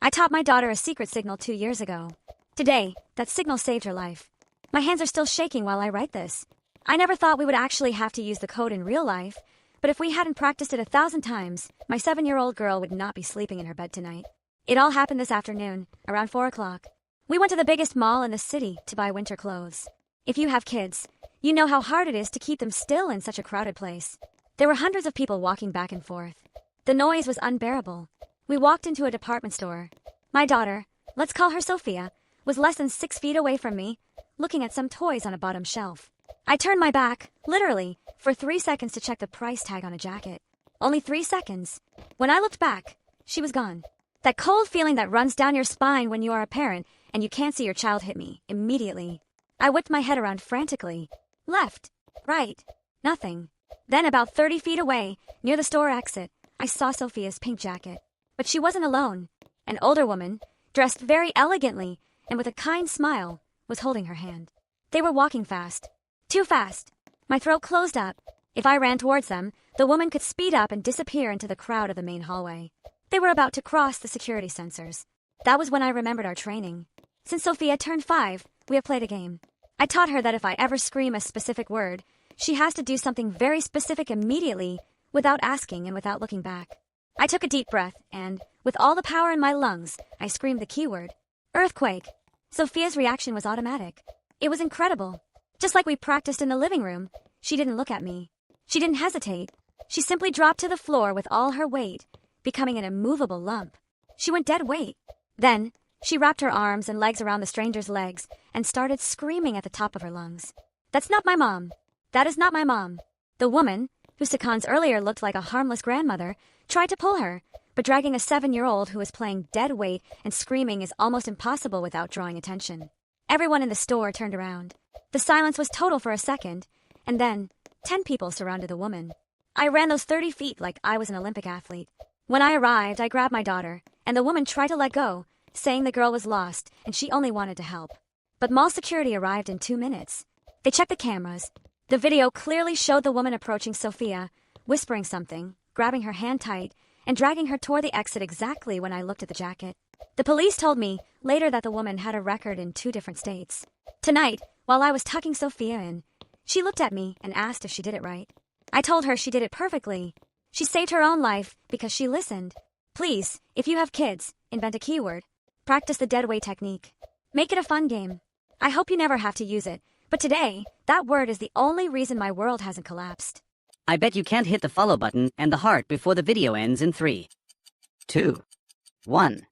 I taught my daughter a secret signal 2 years ago. Today, that signal saved her life. My hands are still shaking while I write this. I never thought we would actually have to use the code in real life, but if we hadn't practiced it 1,000 times, my 7-year-old girl would not be sleeping in her bed tonight. It all happened this afternoon, around 4 o'clock. We went to the biggest mall in the city to buy winter clothes. If you have kids, you know how hard it is to keep them still in such a crowded place. There were hundreds of people walking back and forth. The noise was unbearable. We walked into a department store. My daughter, let's call her Sophia, was less than 6 feet away from me, looking at some toys on a bottom shelf. I turned my back, literally, for 3 seconds to check the price tag on a jacket. Only 3 seconds. When I looked back, she was gone. That cold feeling that runs down your spine when you are a parent and you can't see your child hit me immediately. I whipped my head around frantically. Left, right, nothing. Then about 30 feet away, near the store exit, I saw Sophia's pink jacket. But she wasn't alone. An older woman, dressed very elegantly and with a kind smile, was holding her hand. They were walking fast. Too fast. My throat closed up. If I ran towards them, the woman could speed up and disappear into the crowd of the main hallway. They were about to cross the security sensors. That was when I remembered our training. Since Sophia turned 5, we have played a game. I taught her that if I ever scream a specific word, she has to do something very specific immediately, without asking and without looking back. I took a deep breath and, with all the power in my lungs, I screamed the keyword. Earthquake. Sophia's reaction was automatic. It was incredible. Just like we practiced in the living room, she didn't look at me. She didn't hesitate. She simply dropped to the floor with all her weight, becoming an immovable lump. She went dead weight. Then, she wrapped her arms and legs around the stranger's legs and started screaming at the top of her lungs. That's not my mom. That is not my mom. The woman, who seconds earlier looked like a harmless grandmother, tried to pull her, but dragging a 7-year-old who was playing dead weight and screaming is almost impossible without drawing attention. Everyone in the store turned around. The silence was total for a second, and then 10 people surrounded the woman. I ran those 30 feet like I was an Olympic athlete. When I arrived, I grabbed my daughter, and the woman tried to let go, saying the girl was lost and she only wanted to help. But mall security arrived in 2 minutes. They checked the cameras. The video clearly showed the woman approaching Sophia, whispering something, grabbing her hand tight, and dragging her toward the exit exactly when I looked at the jacket. The police told me later that the woman had a record in 2 different states. Tonight, while I was tucking Sophia in, she looked at me and asked if she did it right. I told her she did it perfectly. She saved her own life because she listened. Please, if you have kids, invent a keyword. Practice the dead weight technique. Make it a fun game. I hope you never have to use it, but today, that word is the only reason my world hasn't collapsed. I bet you can't hit the follow button and the heart before the video ends in 3, 2, 1.